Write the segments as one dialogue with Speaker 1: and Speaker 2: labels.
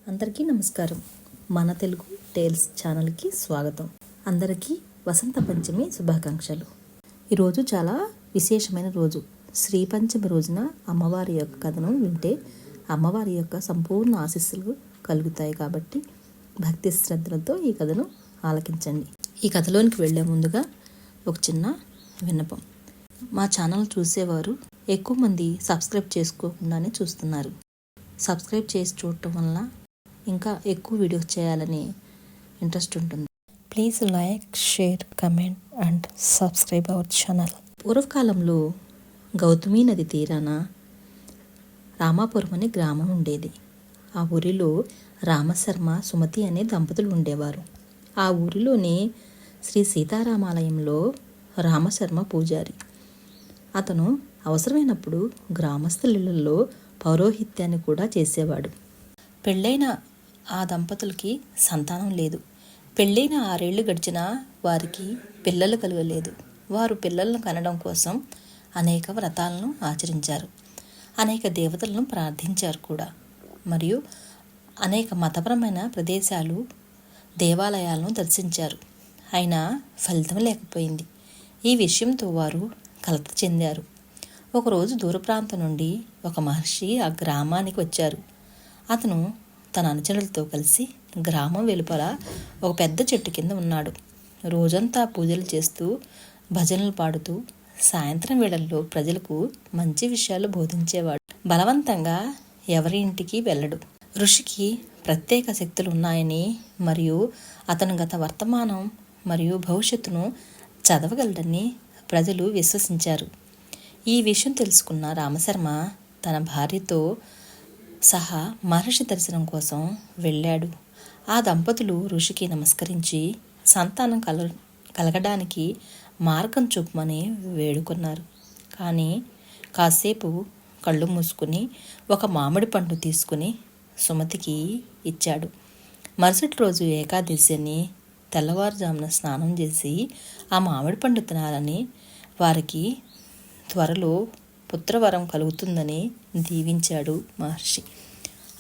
Speaker 1: అందరికీ నమస్కారం. మన తెలుగు టేల్స్ ఛానల్కి స్వాగతం. అందరికీ వసంత పంచమి శుభాకాంక్షలు. ఈరోజు చాలా విశేషమైన రోజు. శ్రీ పంచమి రోజున అమ్మవారి యొక్క కథను వింటే అమ్మవారి యొక్క సంపూర్ణ ఆశీస్సులు కలుగుతాయి. కాబట్టి భక్తి శ్రద్ధలతో ఈ కథను ఆలకించండి. ఈ కథలోనికి వెళ్ళే ముందుగా ఒక చిన్న విన్నపం. మా ఛానల్ చూసేవారు ఎక్కువ మంది సబ్స్క్రైబ్ చేసుకోకుండానే చూస్తున్నారు. సబ్స్క్రైబ్ చేసి చూడటం వల్ల ఇంకా ఎక్కువ వీడియోస్ చేయాలని ఇంట్రెస్ట్ ఉంటుంది. Please like, share, comment and subscribe our channel. పూర్వకాలంలో గౌతమి నది తీరాన రామాపురం అనే గ్రామం ఉండేది. ఆ ఊరిలో రామశర్మ, సుమతి అనే దంపతులు ఉండేవారు. ఆ ఊరిలోని శ్రీ సీతారామాలయంలో రామశర్మ పూజారి. అతను అవసరమైనప్పుడు గ్రామస్తులలో పౌరోహిత్యాన్ని కూడా చేసేవాడు. పెళ్ళైన ఆ దంపతులకి సంతానం లేదు. పెళ్ళైన 6 ఏళ్ళు గడిచినా వారికి పిల్లలు కలగలేదు. వారు పిల్లలను కనడం కోసం అనేక వ్రతాలను ఆచరించారు, అనేక దేవతలను ప్రార్థించారు కూడా, మరియు అనేక మతపరమైన ప్రదేశాలు, దేవాలయాలను దర్శించారు. అయినా ఫలితం లేకపోయింది. ఈ విషయంతో వారు కలత చెందారు. ఒకరోజు దూర ప్రాంతం నుండి ఒక మహర్షి ఆ గ్రామానికి వచ్చారు. అతను తన అనుచరులతో కలిసి గ్రామం వెలుపల ఒక పెద్ద చెట్టు కింద ఉన్నాడు. రోజంతా పూజలు చేస్తూ, భజనలు పాడుతూ, సాయంత్రం వేళల్లో ప్రజలకు మంచి విషయాలు బోధించేవాడు. బలవంతంగా ఎవరి ఇంటికి వెళ్ళడు. ఋషికి ప్రత్యేక శక్తులు ఉన్నాయని మరియు అతను గత, వర్తమానం మరియు భవిష్యత్తును చదవగలడని ప్రజలు విశ్వసించారు. ఈ విషయం తెలుసుకున్న రామశర్మ తన భార్యతో సహా మహర్షి దర్శనం కోసం వెళ్ళాడు. ఆ దంపతులు ఋషికి నమస్కరించి సంతానం కలగడానికి మార్గం చూపమని వేడుకున్నారు. కానీ కాసేపు కళ్ళు మూసుకుని ఒక మామిడి పండు తీసుకుని సుమతికి ఇచ్చాడు. మరుసటి రోజు ఏకాదశి అని తెల్లవారుజామున స్నానం చేసి ఆ మామిడి పండు తినాలని, వారికి త్వరలో పుత్రవరం కలుగుతుందని దీవించాడు మహర్షి.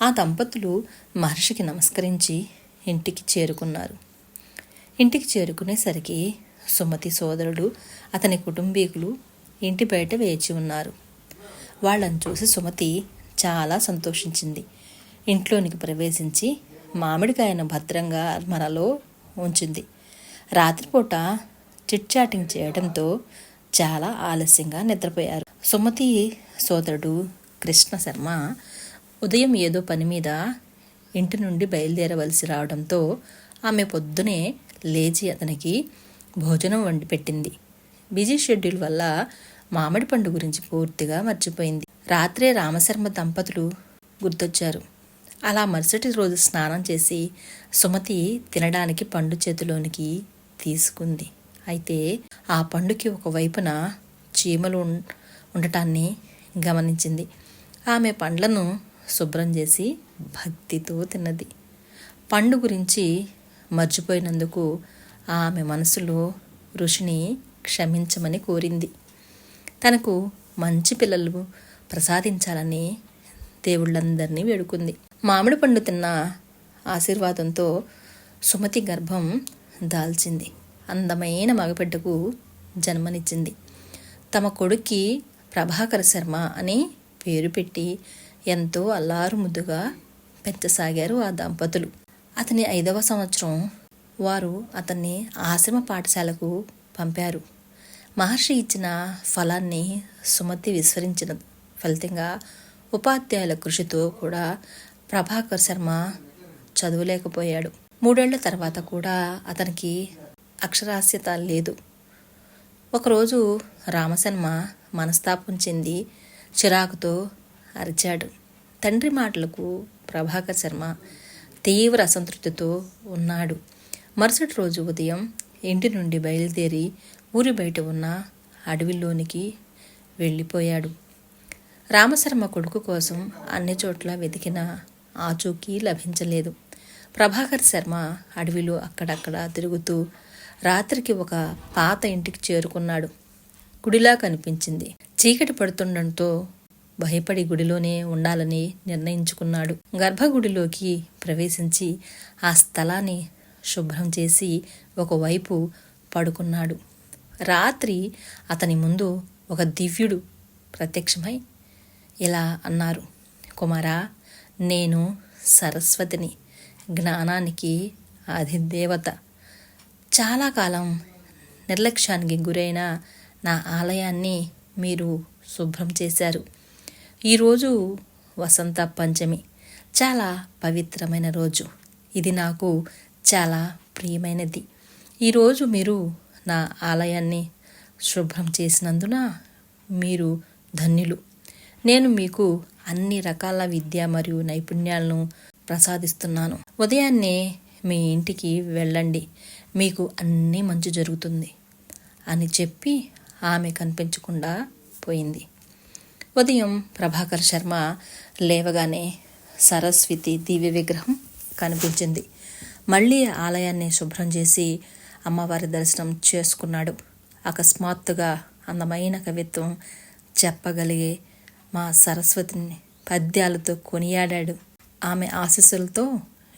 Speaker 1: ఆ దంపతులు మహర్షికి నమస్కరించి ఇంటికి చేరుకున్నారు. ఇంటికి చేరుకునేసరికి సుమతి సోదరుడు, అతని కుటుంబీకులు ఇంటి బయట వేచి ఉన్నారు. వాళ్ళని చూసి సుమతి చాలా సంతోషించింది. ఇంట్లోనికి ప్రవేశించి మామిడికాయను భద్రంగా అల్మరలో ఉంచింది. రాత్రిపూట చిట్చాటింగ్ చేయడంతో చాలా ఆలస్యంగా నిద్రపోయారు. సుమతి సోదరుడు కృష్ణ శర్మ ఉదయం ఏదో పని మీద ఇంటి నుండి బయలుదేరవలసి రావడంతో ఆమె పొద్దునే లేచి అతనికి భోజనం వండి పెట్టింది. బిజీ షెడ్యూల్ వల్ల మామిడి పండు గురించి పూర్తిగా మర్చిపోయింది. రాత్రే రామశర్మ దంపతులు గుర్తొచ్చారు. అలా మరుసటి రోజు స్నానం చేసి సుమతి తినడానికి పండు చేతిలోనికి తీసుకుంది. అయితే ఆ పండుకి ఒకవైపున చీమలు ఉండటాన్ని గమనించింది. ఆమె పండ్లను శుభ్రం చేసి భక్తితో తిన్నది. పండు గురించి మర్చిపోయినందుకు ఆమె మనసులో ఋషిని క్షమించమని కోరింది. తనకు మంచి పిల్లలు ప్రసాదించాలని దేవుళ్ళందరినీ వేడుకుంది. మామిడి పండు తిన్న ఆశీర్వాదంతో సుమతి గర్భం దాల్చింది. అందమైన మగబిడ్డకు జన్మనిచ్చింది. తమ కొడుక్కి ప్రభాకర శర్మ అని పేరు పెట్టి ఎంతో అల్లారు ముద్దుగా పెంచసాగారు ఆ దంపతులు. అతని 5వ సంవత్సరం వారు అతన్ని ఆశ్రమ పాఠశాలకు పంపారు. మహర్షి ఇచ్చిన ఫలాన్ని సుమతి విస్మరించిన ఫలితంగా ఉపాధ్యాయుల కృషితో కూడా ప్రభాకర్ శర్మ చదువులేకపోయాడు. 3 ఏళ్ల తర్వాత కూడా అతనికి అక్షరాస్యత లేదు. ఒకరోజు రామశర్మ మనస్తాపం చెంది చిరాకుతో అరిచాడు. తండ్రి మాటలకు ప్రభాకర్ శర్మ తీవ్ర అసంతృప్తితో ఉన్నాడు. మరుసటి రోజు ఉదయం ఇంటి నుండి బయలుదేరి ఊరి బయట ఉన్న అడవిలోనికి వెళ్ళిపోయాడు. రామశర్మ కొడుకు కోసం అన్ని చోట్ల వెతికినా ఆచూకీ లభించలేదు. ప్రభాకర్ శర్మ అడవిలో అక్కడక్కడ తిరుగుతూ రాత్రికి ఒక పాత ఇంటికి చేరుకున్నాడు. గుడిలా కనిపించింది. చీకటి పడుతుండటంతో భయపడి గుడిలోనే ఉండాలని నిర్ణయించుకున్నాడు. గర్భగుడిలోకి ప్రవేశించి ఆ స్థలాన్ని శుభ్రం చేసి ఒకవైపు పడుకున్నాడు. రాత్రి అతని ముందు ఒక దివ్యుడు ప్రత్యక్షమై ఇలా అన్నారు, కుమారా, నేను సరస్వతిని, జ్ఞానానికి అధిదేవత. చాలా కాలం నిర్లక్ష్యానికి గురైన నా ఆలయాన్ని మీరు శుభ్రం చేశారు. ఈరోజు వసంత పంచమి, చాలా పవిత్రమైన రోజు. ఇది నాకు చాలా ప్రియమైనది. ఈరోజు మీరు నా ఆలయాన్ని శుభ్రం చేసినందున మీరు ధన్యులు. నేను మీకు అన్ని రకాల విద్య మరియు నైపుణ్యాలను ప్రసాదిస్తున్నాను. ఉదయాన్నే మీ ఇంటికి వెళ్ళండి, మీకు అన్నీ మంచి జరుగుతుంది అని చెప్పి ఆమె కనిపించకుండా పోయింది. ఉదయం ప్రభాకర్ శర్మ లేవగానే సరస్వతి దివ్య విగ్రహం కనిపించింది. మళ్ళీ ఆలయాన్ని శుభ్రం చేసి అమ్మవారి దర్శనం చేసుకున్నాడు. అకస్మాత్తుగా అందమైన కవిత్వం చెప్పగలిగే మా సరస్వతిని పద్యాలతో కొనియాడాడు. ఆమె ఆశీస్సులతో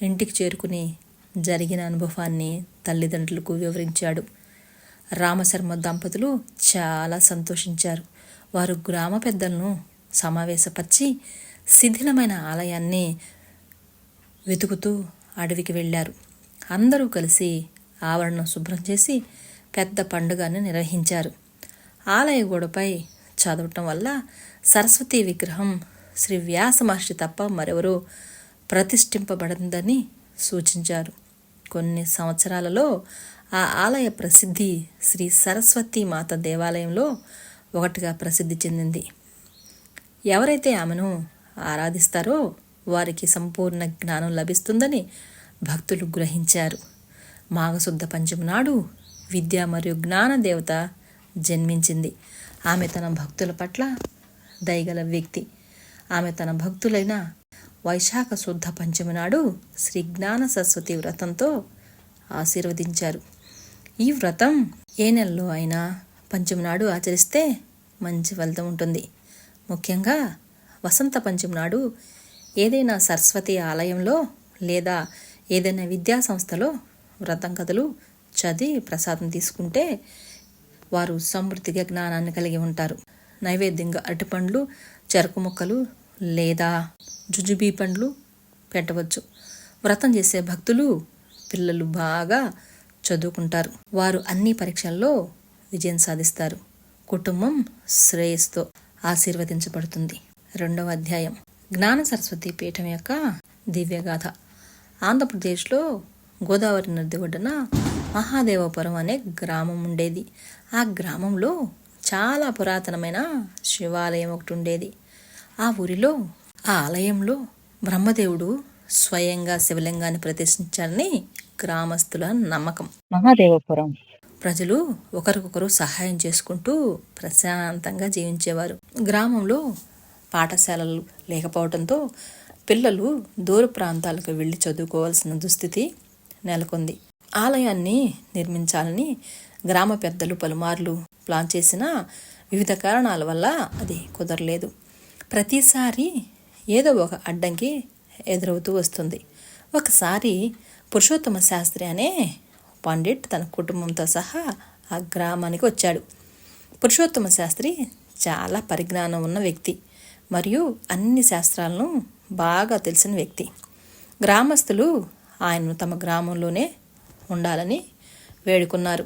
Speaker 1: ఇంటికి చేరుకుని జరిగిన అనుభవాన్ని తల్లిదండ్రులకు వివరించాడు. రామశర్మ దంపతులు చాలా సంతోషించారు. వారు గ్రామ పెద్దలను సమావేశపరిచి శిథిలమైన ఆలయాన్ని వెతుకుతూ అడవికి వెళ్ళారు. అందరూ కలిసి ఆవరణను శుభ్రం చేసి పెద్ద పండుగను నిర్వహించారు. ఆలయ గోడపై చదవటం వల్ల సరస్వతి విగ్రహం శ్రీ వ్యాస మహర్షి తప్ప మరెవరూ ప్రతిష్ఠింపబడిందని సూచించారు. కొన్ని సంవత్సరాలలో ఆ ఆలయ ప్రసిద్ధి శ్రీ సరస్వతి మాత దేవాలయంలో ఒకటిగా ప్రసిద్ధి చెందింది. ఎవరైతే ఆమెను ఆరాధిస్తారో వారికి సంపూర్ణ జ్ఞానం లభిస్తుందని భక్తులు గ్రహించారు. మాఘశుద్ధ పంచమి నాడు విద్య మరియు జ్ఞాన దేవత జన్మించింది. ఆమె తన భక్తుల పట్ల దయగల వ్యక్తి. ఆమె తన భక్తులైన వైశాఖ శుద్ధ పంచమి నాడు శ్రీ జ్ఞాన సరస్వతి వ్రతంతో ఆశీర్వదించారు. ఈ వ్రతం ఏ నెలలో అయినా పంచమి నాడు ఆచరిస్తే మంచి ఫలితం ఉంటుంది. ముఖ్యంగా వసంత పంచమి నాడు ఏదైనా సరస్వతి ఆలయంలో లేదా ఏదైనా విద్యా సంస్థలో వ్రతం కథలు చదివి ప్రసాదం తీసుకుంటే వారు సమృద్ధిగా జ్ఞానాన్ని కలిగి ఉంటారు. నైవేద్యంగా అరటిపండ్లు, చెరకు ముక్కలు లేదా జుజుబీ పండ్లు పెట్టవచ్చు. వ్రతం చేసే భక్తులు పిల్లలు బాగా చదువుకుంటారు. వారు అన్ని పరీక్షల్లో విజయం సాధిస్తారు. కుటుంబం శ్రేయస్తో ఆశీర్వదించబడుతుంది. 2వ అధ్యాయం, జ్ఞాన సరస్వతి పీఠం యొక్క దివ్యగాథ. ఆంధ్రప్రదేశ్లో గోదావరి నది ఒడ్డున మహాదేవపురం అనే గ్రామం ఉండేది. ఆ గ్రామంలో చాలా పురాతనమైన శివాలయం ఒకటి ఉండేది. ఆ ఊరిలో ఆ ఆలయంలో బ్రహ్మదేవుడు స్వయంగా శివలింగాన్ని ప్రతిష్ఠించాలని గ్రామస్తుల నమ్మకం. మహాదేవపురం ప్రజలు ఒకరికొకరు సహాయం చేసుకుంటూ ప్రశాంతంగా జీవించేవారు. గ్రామంలో పాఠశాలలు లేకపోవడంతో పిల్లలు దూర ప్రాంతాలకు వెళ్ళి చదువుకోవాల్సిన దుస్థితి నెలకొంది. ఆలయాన్ని నిర్మించాలని గ్రామ పెద్దలు పలుమార్లు ప్లాన్ చేసినా వివిధ కారణాల వల్ల అది కుదరలేదు. ప్రతిసారి ఏదో ఒక అడ్డంకి ఎదురవుతూ వస్తుంది. ఒకసారి పురుషోత్తమ శాస్త్రి అనే పండిట్ తన కుటుంబంతో సహా ఆ గ్రామానికి వచ్చాడు. పురుషోత్తమ శాస్త్రి చాలా పరిజ్ఞానం ఉన్న వ్యక్తి మరియు అన్ని శాస్త్రాలను బాగా తెలిసిన వ్యక్తి. గ్రామస్తులు ఆయనను తమ గ్రామంలోనే ఉండాలని వేడుకున్నారు.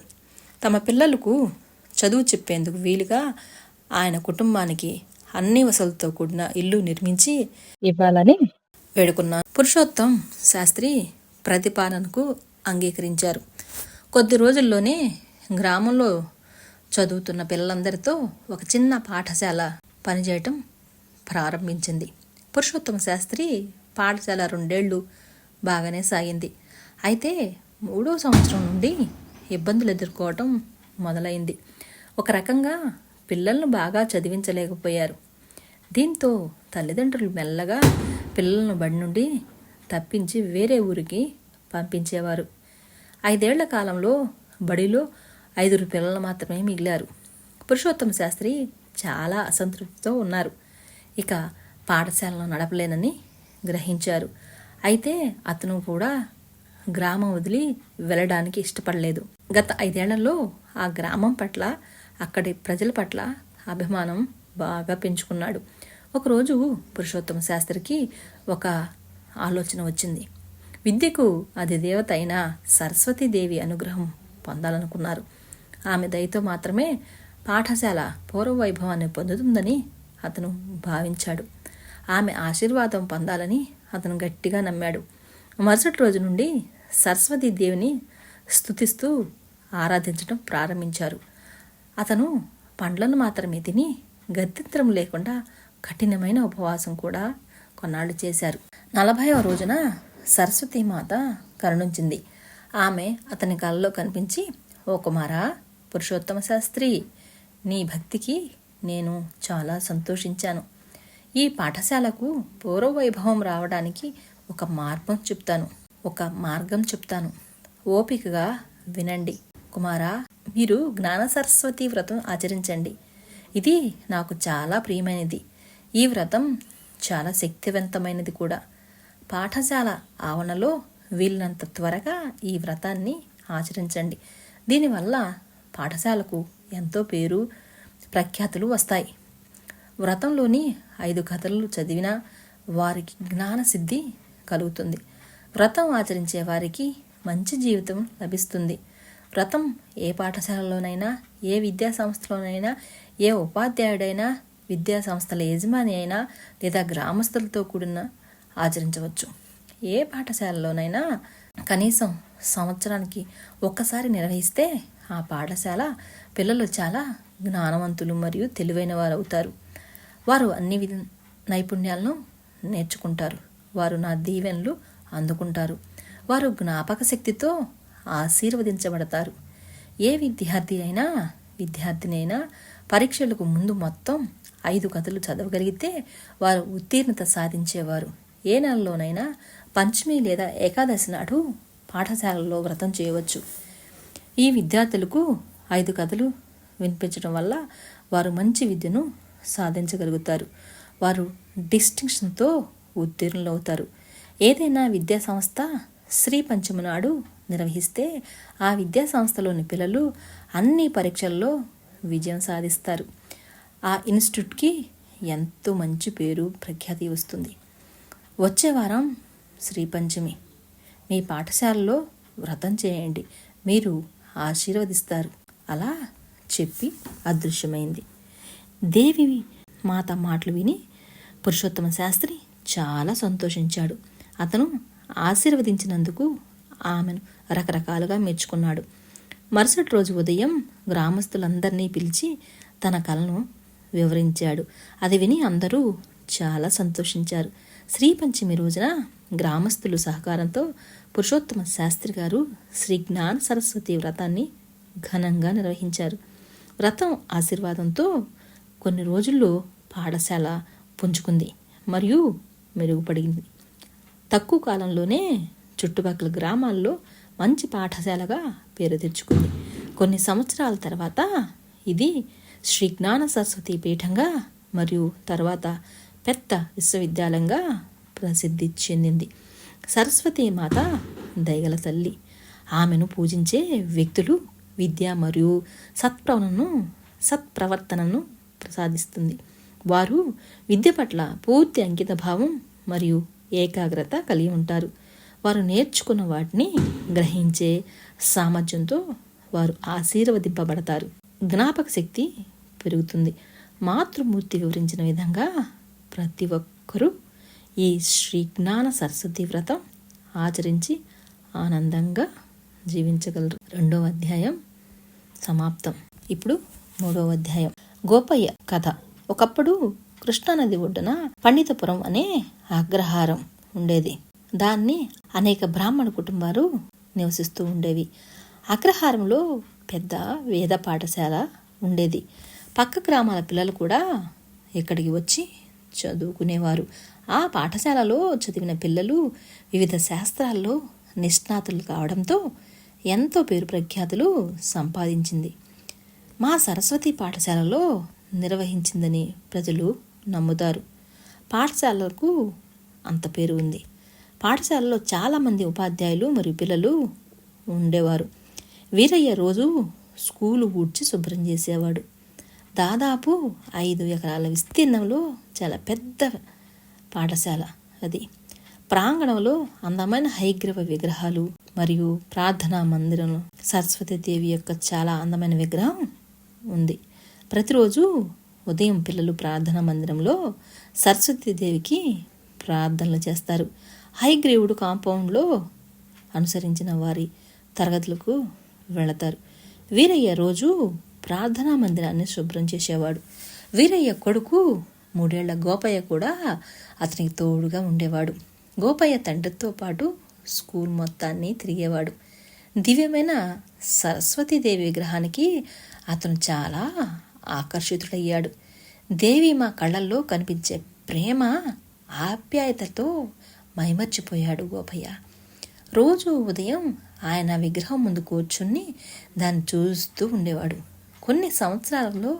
Speaker 1: తమ పిల్లలకు చదువు చెప్పేందుకు వీలుగా ఆయన కుటుంబానికి అన్ని వసతులతో కూడిన ఇల్లు నిర్మించి ఇవ్వాలని వేడుకున్నారు. పురుషోత్తం శాస్త్రి ప్రతిపాదనకు అంగీకరించారు. కొద్ది రోజుల్లోనే గ్రామంలో చదువుతున్న పిల్లలందరితో ఒక చిన్న పాఠశాల పనిచేయటం ప్రారంభించింది. పురుషోత్తమ శాస్త్రి పాఠశాల 2 ఏళ్ళు బాగానే సాగింది. అయితే 3వ సంవత్సరం నుండి ఇబ్బందులు ఎదుర్కోవటం మొదలైంది. ఒక రకంగా పిల్లలను బాగా చదివించలేకపోయారు. దీంతో తల్లిదండ్రులు మెల్లగా పిల్లలను బడి నుండి తప్పించి వేరే ఊరికి పంపించేవారు. 5 ఏళ్ల కాలంలో బడిలో 5 పిల్లలు మాత్రమే మిగిలారు. పురుషోత్తమ శాస్త్రి చాలా అసంతృప్తితో ఉన్నారు. ఇక పాఠశాలను నడపలేనని గ్రహించారు. అయితే అతను కూడా గ్రామం వదిలి వెళ్ళడానికి ఇష్టపడలేదు. గత 5 ఏళ్లలో ఆ గ్రామం పట్ల, అక్కడి ప్రజల పట్ల అభిమానం బాగా పెంచుకున్నాడు. ఒకరోజు పురుషోత్తమ శాస్త్రికి ఒక ఆలోచన వచ్చింది. విద్యకు అధిదేవత అయిన సరస్వతీదేవి అనుగ్రహం పొందాలనుకున్నారు. ఆమె దయతో మాత్రమే పాఠశాల పూర్వ వైభవాన్ని పొందుతుందని అతను భావించాడు. ఆమె ఆశీర్వాదం పొందాలని అతను గట్టిగా నమ్మాడు. మరుసటి రోజు నుండి సరస్వతీదేవిని స్తుతిస్తూ ఆరాధించడం ప్రారంభించారు. అతను పండ్లను మాత్రమే తిని గత్యంతరం లేకుండా కఠినమైన ఉపవాసం కూడా కొన్నాళ్ళు చేశారు. 40వ రోజున సరస్వతీమాత కరుణించింది. ఆమె అతని కలలో కనిపించి, ఓ కుమారా, పురుషోత్తమ శాస్త్రి, నీ భక్తికి నేను చాలా సంతోషించాను. ఈ పాఠశాలకు పూర్వవైభవం రావడానికి ఒక మార్గం చెప్తాను. ఓపికగా వినండి. కుమారా, మీరు జ్ఞాన సరస్వతి వ్రతం ఆచరించండి. ఇది నాకు చాలా ప్రియమైనది. ఈ వ్రతం చాలా శక్తివంతమైనది కూడా. పాఠశాల ఆవరణలో వీళ్ళంత త్వరగా ఈ వ్రతాన్ని ఆచరించండి. దీనివల్ల పాఠశాలకు ఎంతో పేరు ప్రఖ్యాతులు వస్తాయి. వ్రతంలోని 5 కథలు చదివినా వారికి జ్ఞానసిద్ధి కలుగుతుంది. వ్రతం ఆచరించే వారికి మంచి జీవితం లభిస్తుంది. వ్రతం ఏ పాఠశాలలోనైనా, ఏ విద్యా సంస్థలోనైనా, ఏ ఉపాధ్యాయుడైనా, విద్యా సంస్థల యజమాని అయినా లేదా గ్రామస్తులతో కూడిన ఆచరించవచ్చు. ఏ పాఠశాలలోనైనా కనీసం సంవత్సరానికి ఒక్కసారి నిర్వహిస్తే ఆ పాఠశాల పిల్లలు చాలా జ్ఞానవంతులు మరియు తెలివైన వారు అవుతారు. వారు అన్ని నైపుణ్యాలను నేర్చుకుంటారు. వారు నా దీవెనలు అందుకుంటారు. వారు జ్ఞాపక శక్తితో ఆశీర్వదించబడతారు. ఏ విద్యార్థిని అయినా పరీక్షలకు ముందు మొత్తం 5 కథలు చదవగలిగితే వారు ఉత్తీర్ణత సాధించేవారు. ఏ నెలలోనైనా పంచమి లేదా ఏకాదశి నాడు పాఠశాలలో వ్రతం చేయవచ్చు. ఈ విద్యార్థులకు 5 కథలు వినిపించడం వల్ల వారు మంచి విద్యను సాధించగలుగుతారు. వారు డిస్టింక్షన్తో ఉత్తీర్ణులవుతారు. ఏదైనా విద్యా సంస్థ శ్రీ పంచమి నాడు నిర్వహిస్తే ఆ విద్యా సంస్థలోని పిల్లలు అన్ని పరీక్షల్లో విజయం సాధిస్తారు. ఆ ఇన్స్టిట్యూట్కి ఎంతో మంచి పేరు ప్రఖ్యాతి వస్తుంది. వచ్చే వారం శ్రీ పంచమి. మీ పాఠశాలలో వ్రతం చేయండి, మీరు ఆశీర్వదిస్తారు. అలా చెప్పి అదృశ్యమైంది. దేవి మాత మాటలు విని పురుషోత్తమ శాస్త్రి చాలా సంతోషించాడు. అతను ఆశీర్వదించినందుకు ఆమెను రకరకాలుగా మెచ్చుకున్నాడు. మరుసటి రోజు ఉదయం గ్రామస్తులందరినీ పిలిచి తన కలను వివరించాడు. అది విని అందరూ చాలా సంతోషించారు. శ్రీ పంచమి రోజున గ్రామస్తులు సహకారంతో పురుషోత్తమ శాస్త్రి గారు శ్రీ జ్ఞాన సరస్వతి వ్రతాన్ని ఘనంగా నిర్వహించారు. వ్రతం ఆశీర్వాదంతో కొన్ని రోజుల్లో పాఠశాల పుంజుకుంది మరియు మెరుగుపడింది. తక్కువ కాలంలోనే చుట్టుపక్కల గ్రామాల్లో మంచి పాఠశాలగా పేరు తెచ్చుకుంది. కొన్ని సంవత్సరాల తర్వాత ఇది శ్రీ జ్ఞాన సరస్వతి పీఠంగా మరియు తర్వాత పెద్ద విశ్వవిద్యాలయంగా ప్రసిద్ధి చెందింది. సరస్వతీ మాత దయగల తల్లి. ఆమెను పూజించే వ్యక్తులు విద్య మరియు సత్ప్రవర్తనను ప్రసాదిస్తుంది. వారు విద్య పట్ల పూర్తి అంకిత భావం మరియు ఏకాగ్రత కలిగి ఉంటారు. వారు నేర్చుకున్న వాటిని గ్రహించే సామర్థ్యంతో వారు ఆశీర్వదింపబడతారు. జ్ఞాపక శక్తి పెరుగుతుంది. మాతృమూర్తి వివరించిన విధంగా ప్రతి ఒక్కరూ ఈ శ్రీ జ్ఞాన సరస్వతి వ్రతం ఆచరించి ఆనందంగా జీవించగలరు. 2వ అధ్యాయం సమాప్తం. ఇప్పుడు 3వ అధ్యాయం. గోపయ్య కథ. ఒకప్పుడు కృష్ణానది ఒడ్డున పండితపురం అనే అగ్రహారం ఉండేది. దాన్ని అనేక బ్రాహ్మణ కుటుంబాలు నివసిస్తూ ఉండేవి. అగ్రహారంలో పెద్ద వేద పాఠశాల ఉండేది. పక్క గ్రామాల పిల్లలు కూడా ఇక్కడికి వచ్చి చదువుకునేవారు. ఆ పాఠశాలలో చదివిన పిల్లలు వివిధ శాస్త్రాల్లో నిష్ణాతులు కావడంతో ఎంతో పేరు ప్రఖ్యాతులు సంపాదించింది. మా సరస్వతి పాఠశాలలో నిర్వహించిందని ప్రజలు నమ్ముతారు. పాఠశాలలకు అంత పేరు ఉంది. పాఠశాలలో చాలామంది ఉపాధ్యాయులు మరియు పిల్లలు ఉండేవారు. వీరయ్య రోజు స్కూలు ఊడ్చి శుభ్రం చేసేవాడు. దాదాపు 5 ఎకరాల విస్తీర్ణంలో చాలా పెద్ద పాఠశాల అది. ప్రాంగణంలో అందమైన హైగ్రీవ విగ్రహాలు మరియు ప్రార్థనా మందిరం, సరస్వతీదేవి యొక్క చాలా అందమైన విగ్రహం ఉంది. ప్రతిరోజు ఉదయం పిల్లలు ప్రార్థనా మందిరంలో సరస్వతీదేవికి ప్రార్థనలు చేస్తారు. హైగ్రీవుడు కాంపౌండ్లో అనుసరించిన వారి తరగతులకు వెళతారు. వీరయ్య రోజు ప్రార్థనా మందిరాన్ని శుభ్రం చేసేవాడు. వీరయ్య కొడుకు 3 ఏళ్ల గోపయ్య కూడా అతనికి తోడుగా ఉండేవాడు. గోపయ్య తండ్రితో పాటు స్కూల్ మొత్తాన్ని తిరిగేవాడు. దివ్యమైన సరస్వతీదేవి విగ్రహానికి అతను చాలా ఆకర్షితుడయ్యాడు. దేవి మా కళ్ళల్లో కనిపించే ప్రేమ, ఆప్యాయతతో మైమర్చిపోయాడు గోపయ్య. రోజు ఉదయం ఆయన విగ్రహం ముందు కూర్చుని దాన్ని చూస్తూ ఉండేవాడు. కొన్ని సంవత్సరాలలో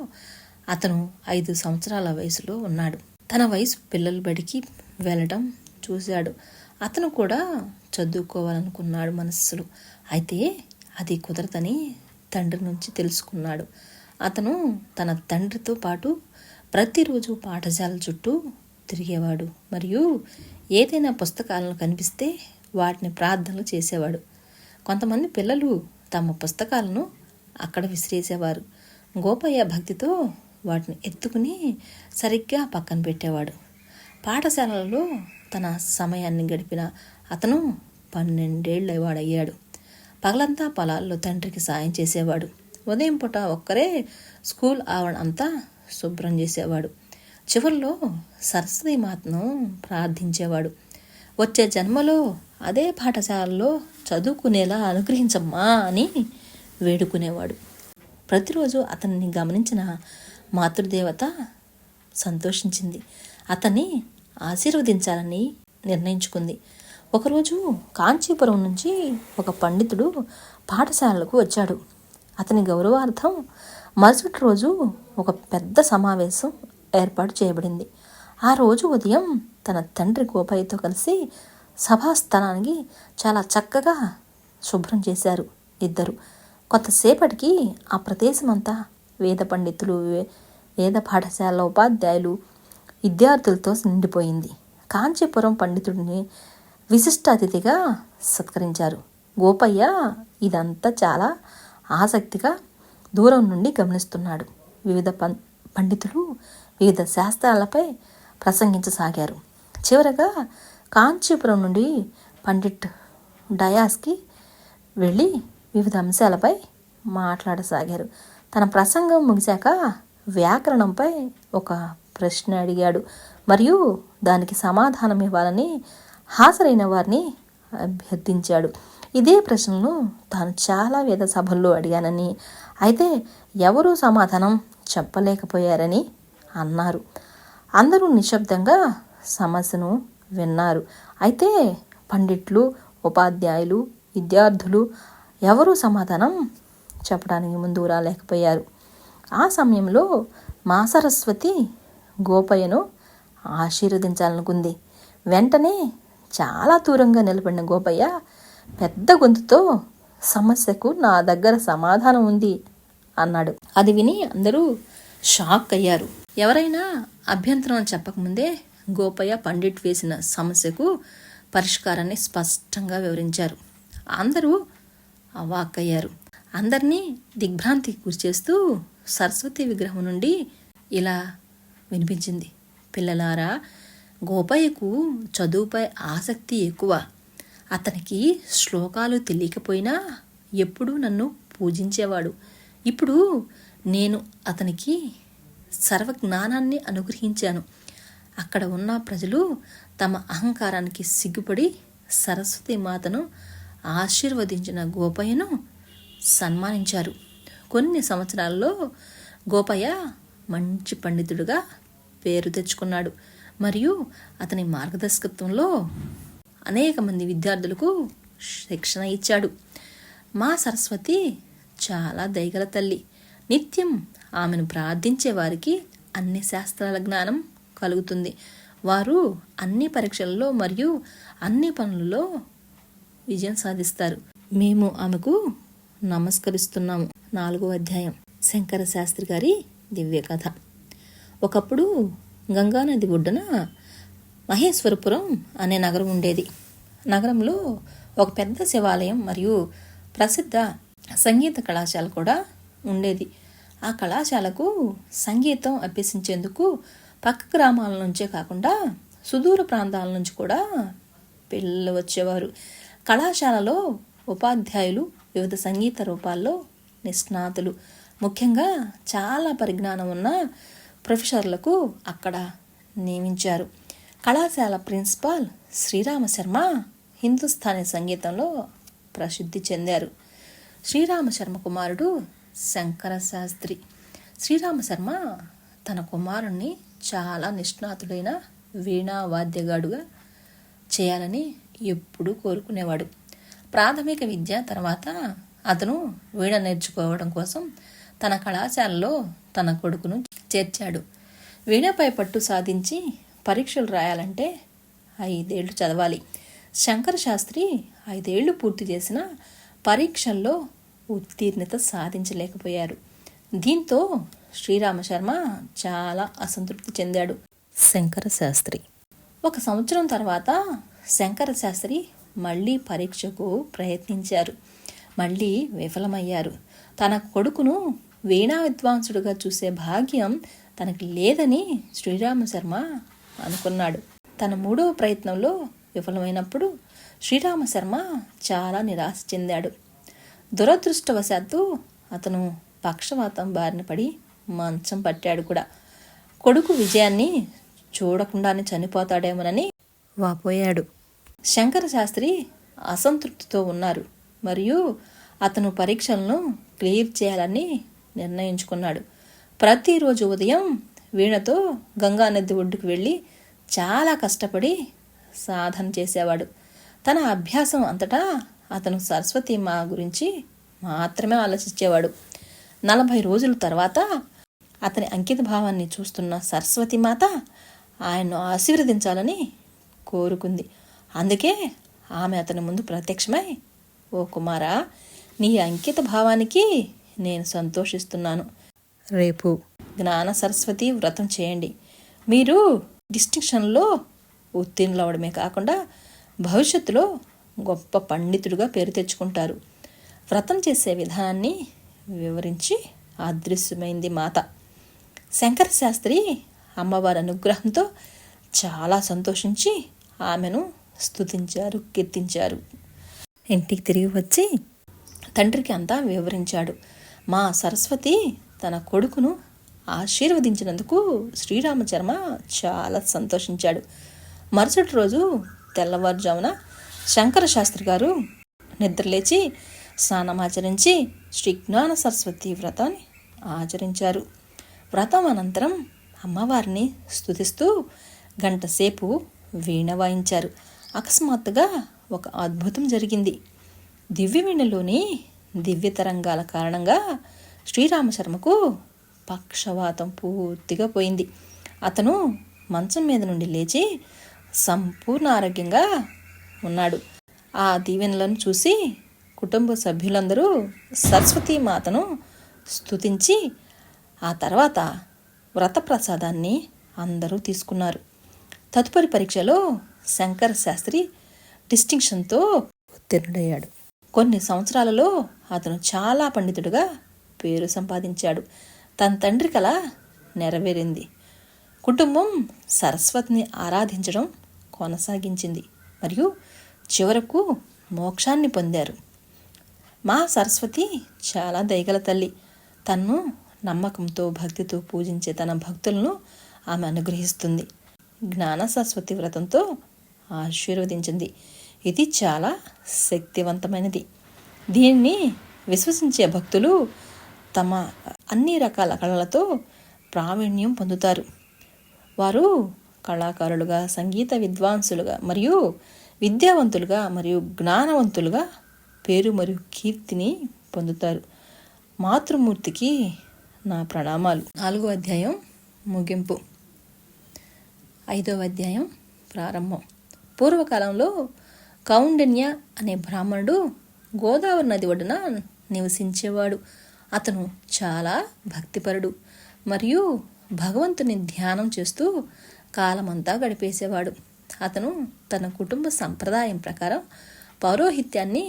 Speaker 1: అతను 5 సంవత్సరాల వయసులో ఉన్నాడు. తన వయసు పిల్లల బడికి వెళ్ళడం చూశాడు. అతను కూడా చదువుకోవాలనుకున్నాడు మనస్సులో. అయితే అది కుదరదని తండ్రి నుంచి తెలుసుకున్నాడు. అతను తన తండ్రితో పాటు ప్రతిరోజు పాఠశాల చుట్టూ తిరిగేవాడు మరియు ఏదైనా పుస్తకాలను కనిపిస్తే వాటిని ప్రార్థనలు చేసేవాడు. కొంతమంది పిల్లలు తమ పుస్తకాలను అక్కడ విసిరేసేవారు. గోపయ్య భక్తితో వాటిని ఎత్తుకుని సరిగ్గా పక్కన పెట్టేవాడు. పాఠశాలలో తన సమయాన్ని గడిపిన అతను 12 ఏళ్ల వాడయ్యాడు. పగలంతా పొలాల్లో తండ్రికి సాయం చేసేవాడు. ఉదయం పూట ఒక్కరే స్కూల్ ఆవరణ అంతా శుభ్రం చేసేవాడు. చివరిలో సరస్వతీ మాతను ప్రార్థించేవాడు. వచ్చే జన్మలో అదే పాఠశాలలో చదువుకునేలా అనుగ్రహించమ్మా అని వేడుకునేవాడు. ప్రతిరోజు అతన్ని గమనించిన మాతృదేవత సంతోషించింది. అతన్ని ఆశీర్వదించాలని నిర్ణయించుకుంది. ఒకరోజు కాంచీపురం నుంచి ఒక పండితుడు పాఠశాలకు వచ్చాడు. అతని గౌరవార్థం మరుసటి రోజు ఒక పెద్ద సమావేశం ఏర్పాటు చేయబడింది. ఆ రోజు ఉదయం తన తండ్రి గోపయ్యతో కలిసి సభాస్థానానికి చాలా చక్కగా శుభ్రం చేశారు ఇద్దరు. కొంతసేపటికి ఆ ప్రదేశమంతా వేద పండితులు, వేద పాఠశాల ఉపాధ్యాయులు, విద్యార్థులతో నిండిపోయింది. కాంచీపురం పండితుడిని విశిష్ట అతిథిగా సత్కరించారు. గోపయ్య ఇదంతా చాలా ఆసక్తిగా దూరం నుండి గమనిస్తున్నాడు. వివిధ పండితులు వివిధ శాస్త్రాలపై ప్రసంగించసాగారు. చివరగా కాంచీపురం నుండి పండిట్ డయాస్కి వెళ్ళి వివిధ అంశాలపై మాట్లాడసాగారు. తన ప్రసంగం ముగిశాక వ్యాకరణంపై ఒక ప్రశ్న అడిగాడు మరియు దానికి సమాధానం ఇవ్వాలని హాజరైన వారిని అభ్యర్థించాడు. ఇదే ప్రశ్నను తాను చాలా వేద సభల్లో అడిగానని, అయితే ఎవరూ సమాధానం చెప్పలేకపోయారని అన్నారు. అందరూ నిశ్శబ్దంగా సమస్యను విన్నారు. అయితే పండిట్లు, ఉపాధ్యాయులు, విద్యార్థులు ఎవరూ సమాధానం చెప్పడానికి ముందుకు రాలేకపోయారు. ఆ సమయంలో మా సరస్వతి గోపయ్యను ఆశీర్వదించాలనుకుంది. వెంటనే చాలా దూరంగా నిలబడిన గోపయ్య పెద్ద గొంతుతో, సమస్యకు నా దగ్గర సమాధానం ఉంది అన్నాడు. అది విని అందరూ షాక్ అయ్యారు. ఎవరైనా అభ్యంతరం చెప్పకముందే గోపయ్య పండిట్ వేసిన సమస్యకు పరిష్కారాన్ని స్పష్టంగా వివరించారు. అందరూ అవాక్కయ్యారు. అందరినీ దిగ్భ్రాంతికి గురిచేస్తూ సరస్వతి విగ్రహం నుండి ఇలా వినిపించింది: పిల్లలారా, గోపయ్యకు చదువుపై ఆసక్తి ఎక్కువ. అతనికి శ్లోకాలు తెలియకపోయినా ఎప్పుడూ నన్ను పూజించేవాడు. ఇప్పుడు నేను అతనికి సర్వజ్ఞానాన్ని అనుగ్రహించాను. అక్కడ ఉన్న ప్రజలు తమ అహంకారానికి సిగ్గుపడి సరస్వతి మాతను ఆశీర్వదించిన గోపయ్యను సన్మానించారు. కొన్ని సంవత్సరాల్లో గోపయ్య మంచి పండితుడుగా పేరు తెచ్చుకున్నాడు మరియు అతని మార్గదర్శకత్వంలో అనేక మంది విద్యార్థులకు శిక్షణ ఇచ్చాడు. మా సరస్వతి చాలా దయగల తల్లి. నిత్యం ఆమెను ప్రార్థించే వారికి అన్ని శాస్త్రాల జ్ఞానం కలుగుతుంది. వారు అన్ని పరీక్షలలో మరియు అన్ని పనులలో విజయం సాధిస్తారు. మేము ఆమెకు నమస్కరిస్తున్నాము. 4వ అధ్యాయం శంకర శాస్త్రి గారి దివ్య కథ. ఒకప్పుడు గంగానది ఒడ్డున మహేశ్వరపురం అనే నగరం ఉండేది. నగరంలో ఒక పెద్ద శివాలయం మరియు ప్రసిద్ధ సంగీత కళాశాల కూడా ఉండేది. ఆ కళాశాలకు సంగీతం అభ్యసించేందుకు పక్క గ్రామాల నుంచే కాకుండా సుదూర ప్రాంతాల నుంచి కూడా పిల్లలు వచ్చేవారు. కళాశాలలో ఉపాధ్యాయులు వివిధ సంగీత రూపాల్లో నిష్ణాతులు, ముఖ్యంగా చాలా పరిజ్ఞానం ఉన్న ప్రొఫెసర్లకు అక్కడ నియమించారు. కళాశాల ప్రిన్సిపాల్ శ్రీరామ శర్మ హిందుస్థానీ సంగీతంలో ప్రసిద్ధి చెందారు. శ్రీరామ శర్మ కుమారుడు శంకర శాస్త్రి. శ్రీరామ శర్మ తన కుమారుణ్ణి చాలా నిష్ణాతుడైన వీణా వాద్యగాడుగా చేయాలని ఎప్పుడూ కోరుకునేవాడు. ప్రాథమిక విద్య తర్వాత అతను వీణ నేర్చుకోవడం కోసం తన కళాశాలలో తన కొడుకును చేర్చాడు. వీణపై పట్టు సాధించి పరీక్షలు రాయాలంటే 5 ఏళ్ళు చదవాలి. శంకర శాస్త్రి 5 ఏళ్ళు పూర్తి చేసిన పరీక్షల్లో ఉత్తీర్ణత సాధించలేకపోయారు. దీంతో శ్రీరామ శర్మ చాలా అసంతృప్తి చెందాడు. శంకర శాస్త్రి 1 సంవత్సరం తర్వాత శంకర శాస్త్రి మళ్ళీ పరీక్షకు ప్రయత్నించారు. మళ్ళీ విఫలమయ్యారు. తన కొడుకును వీణా విద్వాంసుడుగా చూసే భాగ్యం తనకి లేదని శ్రీరామ శర్మ అనుకున్నాడు. తన 3వ ప్రయత్నంలో విఫలమైనప్పుడు శ్రీరామ శర్మ చాలా నిరాశ చెందాడు. దురదృష్టవశాత్తు అతను పక్షవాతం బారిన పడి మంచం పట్టాడు కూడా. కొడుకు విజయాన్ని చూడకుండానే చనిపోతాడేమోనని వాపోయాడు. శంకర శాస్త్రి అసంతృప్తితో ఉన్నారు మరియు అతను పరీక్షలను క్లియర్ చేయాలని నిర్ణయించుకున్నాడు. ప్రతిరోజు ఉదయం వీణతో గంగానది ఒడ్డుకు వెళ్ళి చాలా కష్టపడి సాధన చేసేవాడు. తన అభ్యాసం అంతటా అతను సరస్వతి మా గురించి మాత్రమే ఆలోచించేవాడు. 40 రోజుల తర్వాత అతని అంకిత భావాన్ని చూస్తున్న సరస్వతి మాత ఆయన్ను ఆశీర్వదించాలని కోరుకుంది. అందుకే ఆమె అతని ముందు ప్రత్యక్షమై, ఓ కుమారా, నీ అంకిత భావానికి నేను సంతోషిస్తున్నాను. రేపు జ్ఞాన సరస్వతి వ్రతం చేయండి. మీరు డిస్టింక్షన్లో ఉత్తీర్ణులవడమే కాకుండా భవిష్యత్తులో గొప్ప పండితుడిగా పేరు తెచ్చుకుంటారు. వ్రతం చేసే విధానాన్ని వివరించి అదృశ్యమైంది మాత. శంకర శాస్త్రి అమ్మవారి అనుగ్రహంతో చాలా సంతోషించి ఆమెను స్తుతించారు, కీర్తించారు. ఇంటికి తిరిగి వచ్చి తండ్రికి అంతా వివరించాడు. మా సరస్వతి తన కొడుకును ఆశీర్వదించినందుకు శ్రీరామచర్మ చాలా సంతోషించాడు. మరుసటి రోజు తెల్లవారుజామున శంకర శాస్త్రి గారు నిద్రలేచి స్నానమాచరించి శ్రీ జ్ఞాన సరస్వతి వ్రతాన్ని ఆచరించారు. వ్రతం అనంతరం అమ్మవారిని స్తుతిస్తూ 1 గంట సేపు వీణ వాయించారు. అకస్మాత్తుగా ఒక అద్భుతం జరిగింది. దివ్య వీణలోని దివ్య తరంగాల కారణంగా శ్రీరామశర్మకు పక్షవాతం పూర్తిగా పోయింది. అతను మంచం మీద నుండి లేచి సంపూర్ణ ఆరోగ్యంగా ఉన్నాడు. ఆ దీవెనలను చూసి కుటుంబ సభ్యులందరూ సరస్వతీ మాతను స్తుతించి ఆ తర్వాత వ్రత ప్రసాదాన్ని అందరూ తీసుకున్నారు. తదుపరి పరీక్షలో శంకర శాస్త్రి డిస్టింక్షన్తో ఉత్తీర్ణుడయ్యాడు. కొన్ని సంవత్సరాలలో అతను చాలా పండితుడిగా పేరు సంపాదించాడు. తన తండ్రి కల నెరవేరింది. కుటుంబం సరస్వతిని ఆరాధించడం కొనసాగించింది మరియు చివరకు మోక్షాన్ని పొందారు. మా సరస్వతి చాలా దయగల తల్లి. తన్ను నమ్మకంతో భక్తితో పూజించే తన భక్తులను ఆమె అనుగ్రహిస్తుంది. జ్ఞాన సరస్వతి వ్రతంతో ఆశీర్వదించింది. ఇది చాలా శక్తివంతమైనది. దీన్ని విశ్వసించే భక్తులు తమ అన్ని రకాల కళలతో ప్రావీణ్యం పొందుతారు. వారు కళాకారులుగా, సంగీత విద్వాంసులుగా మరియు విద్యావంతులుగా మరియు జ్ఞానవంతులుగా పేరు మరియు కీర్తిని పొందుతారు. మాతృమూర్తికి నా ప్రణామాలు. 4వ అధ్యాయం ముగింపు. 5వ అధ్యాయం ప్రారంభం. పూర్వకాలంలో కౌండిన్య అనే బ్రాహ్మణుడు గోదావరి నది ఒడ్డున నివసించేవాడు. అతను చాలా భక్తిపరుడు మరియు భగవంతుని ధ్యానం చేస్తూ కాలమంతా గడిపేసేవాడు. అతను తన కుటుంబ సంప్రదాయం ప్రకారం పౌరోహిత్యాన్ని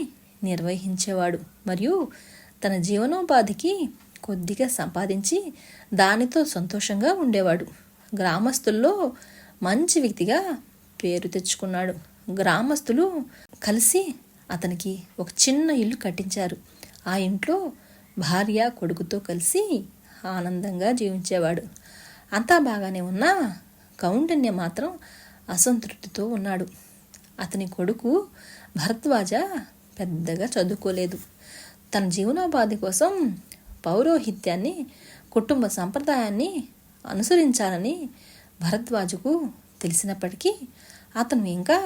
Speaker 1: నిర్వహించేవాడు మరియు తన జీవనోపాధికి కొద్దిగా సంపాదించి దానితో సంతోషంగా ఉండేవాడు. గ్రామస్తుల్లో మంచి వ్యక్తిగా పేరు తెచ్చుకున్నాడు. గ్రామస్తులు కలిసి అతనికి ఒక చిన్న ఇల్లు కట్టించారు. ఆ ఇంట్లో భార్య కొడుకుతో కలిసి ఆనందంగా జీవించేవాడు. అంతా బాగానే ఉన్నా కౌండిన్య మాత్రం అసంతృప్తితో ఉన్నాడు. అతని కొడుకు భరద్వాజ పెద్దగా చదువుకోలేదు. తన జీవనోపాధి కోసం పౌరోహిత్యాన్ని, కుటుంబ సంప్రదాయాన్ని అనుసరించాలని భరద్వాజకు తెలిసినప్పటికీ అతను ఇంకా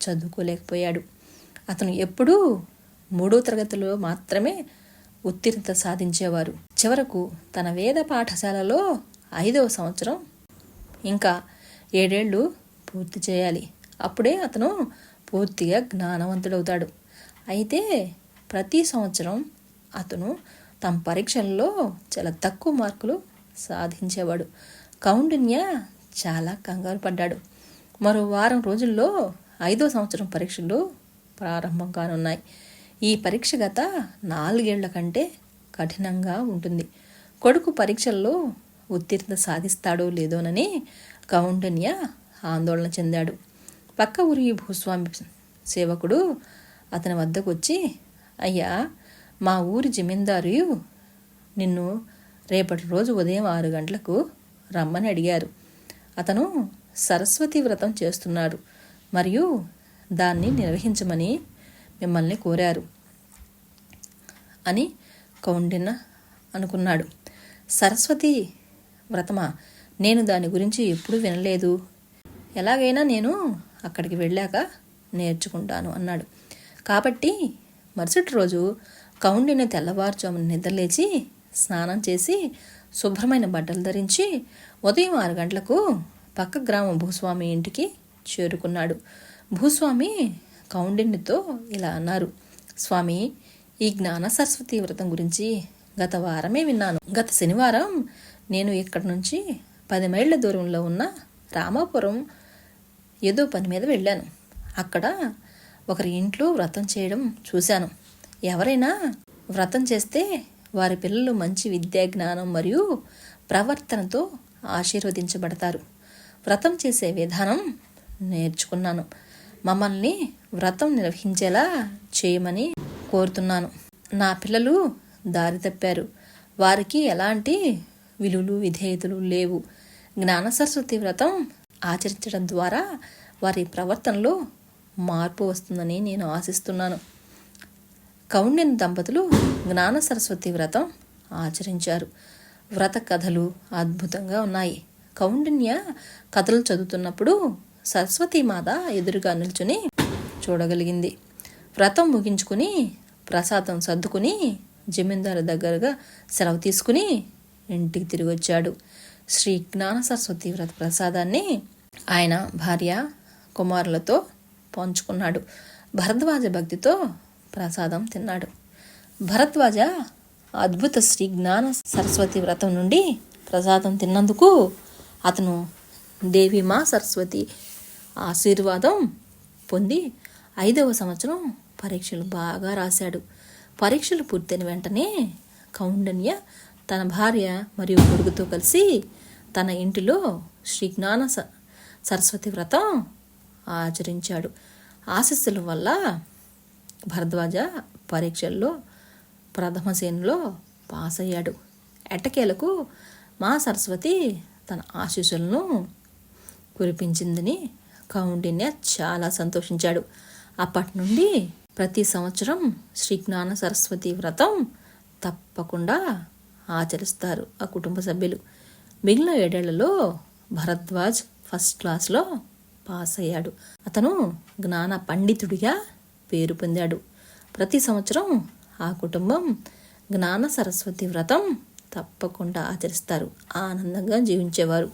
Speaker 1: చదువుకోలేకపోయాడు. అతను ఎప్పుడూ 3వ తరగతిలో మాత్రమే ఉత్తీర్ణత సాధించేవారు. చివరకు తన వేద పాఠశాలలో 5వ సంవత్సరం ఇంకా 7 ఏళ్ళు పూర్తి చేయాలి. అప్పుడే అతను పూర్తిగా జ్ఞానవంతుడవుతాడు. అయితే ప్రతి సంవత్సరం అతను తమ పరీక్షల్లో చాలా తక్కువ మార్కులు సాధించేవాడు. కౌండిన్య చాలా కంగారు పడ్డాడు. మరో వారం రోజుల్లో 5వ సంవత్సరం పరీక్షలు ప్రారంభం కానున్నాయి. ఈ పరీక్ష గత 4 ఏళ్ల కంటే కఠినంగా ఉంటుంది. కొడుకు పరీక్షల్లో ఉత్తీర్ణత సాధిస్తాడో లేదోనని కౌండిన్య ఆందోళన చెందాడు. పక్క ఊరి భూస్వామి సేవకుడు అతని వద్దకు వచ్చి, అయ్యా, మా ఊరి జమీందారు నిన్ను రేపటి రోజు ఉదయం 6 గంటలకు రమ్మని అడిగారు. అతను సరస్వతి వ్రతం చేస్తున్నాడు మరియు దాన్ని నిర్వహించమని మిమ్మల్ని కోరారు అని కౌండిన్య అనుకున్నాడు. సరస్వతి వ్రతమా? నేను దాని గురించి ఎప్పుడూ వినలేదు. ఎలాగైనా నేను అక్కడికి వెళ్ళాక నేర్చుకుంటాను అన్నాడు. కాబట్టి మరుసటి రోజు కౌండిన్య తెల్లవారుజామున నిద్రలేచి స్నానం చేసి శుభ్రమైన బట్టలు ధరించి ఉదయం 6 గంటలకు పక్క గ్రామం భూస్వామి ఇంటికి చేరుకున్నాడు. భూస్వామి కౌండిన్యతో ఇలా అన్నారు, స్వామి, ఈ జ్ఞాన సరస్వతి వ్రతం గురించి గత వారమే విన్నాను. గత శనివారం నేను ఇక్కడి నుంచి 10 మైళ్ళ దూరంలో ఉన్న రామాపురం ఏదో పని మీద వెళ్ళాను. అక్కడ ఒకరి ఇంట్లో వ్రతం చేయడం చూశాను. ఎవరైనా వ్రతం చేస్తే వారి పిల్లలు మంచి విద్యా జ్ఞానం మరియు ప్రవర్తనతో ఆశీర్వదించబడతారు. వ్రతం చేసే విధానం నేర్చుకున్నాను. మమ్మల్ని వ్రతం నిర్వహించేలా చేయమని కోరుతున్నాను. నా పిల్లలు దారి తప్పారు. వారికి ఎలాంటి విలువలు విధేయతలు లేవు. జ్ఞాన సరస్వతి వ్రతం ఆచరించడం ద్వారా వారి ప్రవర్తనలో మార్పు వస్తుందని నేను ఆశిస్తున్నాను. కౌండిన్య దంపతులు జ్ఞాన సరస్వతి వ్రతం ఆచరించారు. వ్రత కథలు అద్భుతంగా ఉన్నాయి. కౌండిన్య కథలు చదువుతున్నప్పుడు సరస్వతీమాత ఎదురుగా నిల్చుని చూడగలిగింది. వ్రతం ముగించుకుని ప్రసాదం సర్దుకుని జమీందారు దగ్గరగా సెలవు తీసుకుని ఇంటికి తిరిగి వచ్చాడు. శ్రీ జ్ఞాన సరస్వతి వ్రత ప్రసాదాన్ని ఆయన భార్య కుమారులతో పంచుకున్నాడు. భరద్వాజ భక్తితో ప్రసాదం తిన్నాడు. భరద్వాజ అద్భుత శ్రీ జ్ఞాన సరస్వతి వ్రతం నుండి ప్రసాదం తిన్నందుకు అతను దేవి మా సరస్వతి ఆశీర్వాదం పొంది 5వ సంవత్సరం పరీక్షలు బాగా రాశాడు. పరీక్షలు పూర్తయిన వెంటనే కౌండిన్య తన భార్య మరియు కొడుకుతో కలిసి తన ఇంటిలో శ్రీ జ్ఞాన సరస్వతి వ్రతం ఆచరించాడు. ఆశీస్సుల వల్ల భరద్వాజ పరీక్షల్లో ప్రథమ శ్రేణిలో పాస్ అయ్యాడు. ఎట్టకేలకు మా సరస్వతి తన ఆశీస్సులను కురిపించిందని కౌండిన్య చాలా సంతోషించాడు. అప్పటి నుండి ప్రతి సంవత్సరం శ్రీ జ్ఞాన సరస్వతి వ్రతం తప్పకుండా ఆచరిస్తారు ఆ కుటుంబ సభ్యులు. మిగిలిన 7 ఏళ్లలో భరద్వాజ్ ఫస్ట్ క్లాస్లో పాస్ అయ్యాడు. అతను జ్ఞాన పండితుడిగా పేరు పొందాడు. ప్రతి సంవత్సరం ఆ కుటుంబం జ్ఞాన సరస్వతి వ్రతం తప్పకుండా ఆచరిస్తారు. ఆనందంగా జీవించేవారు.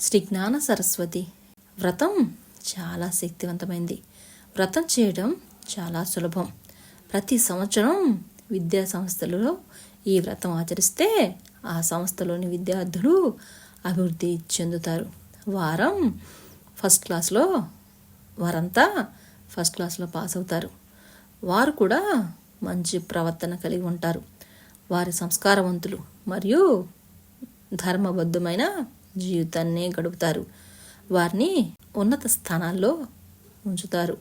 Speaker 1: శ్రీ జ్ఞాన సరస్వతి వ్రతం చాలా శక్తివంతమైంది. వ్రతం చేయడం చాలా సులభం. ప్రతి సంవత్సరం విద్యా సంస్థలలో ఈ వ్రతం ఆచరిస్తే ఆ సంస్థలోని విద్యార్థులు అభివృద్ధి చెందుతారు. వారంతా ఫస్ట్ క్లాస్లో పాస్ అవుతారు. వారు కూడా మంచి ప్రవర్తన కలిగి ఉంటారు. వారి సంస్కారవంతులు మరియు ధర్మబద్ధమైన జీవితాన్ని గడుపుతారు. వారిని ఉన్నత స్థానాల్లో ఉంచుతారు.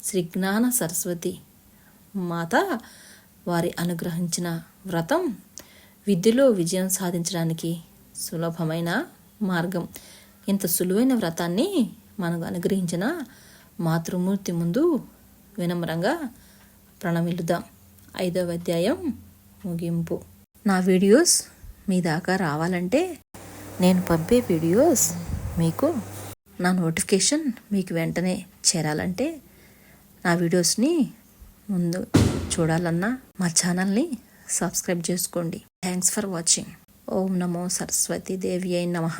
Speaker 1: శ్రీ జ్ఞాన సరస్వతి మాత వారి అనుగ్రహించిన వ్రతం విద్యలో విజయం సాధించడానికి సులభమైన మార్గం. ఇంత సులువైన వ్రతాన్ని మనకు అనుగ్రహించిన మాతృమూర్తి ముందు వినమ్రంగా ప్రణమిల్లుదాం. 5వ అధ్యాయం ముగింపు. నా వీడియోస్ మీ దాకా రావాలంటే, నేను పంపే వీడియోస్ మీకు నా నోటిఫికేషన్ మీకు వెంటనే చేరాలంటే, నా వీడియోస్ని ముందు చూడాలన్నా మా ఛానల్ని సబ్స్క్రైబ్ చేసుకోండి. Thanks for watching. ఓం నమో సరస్వతి దేవ్యై నమః.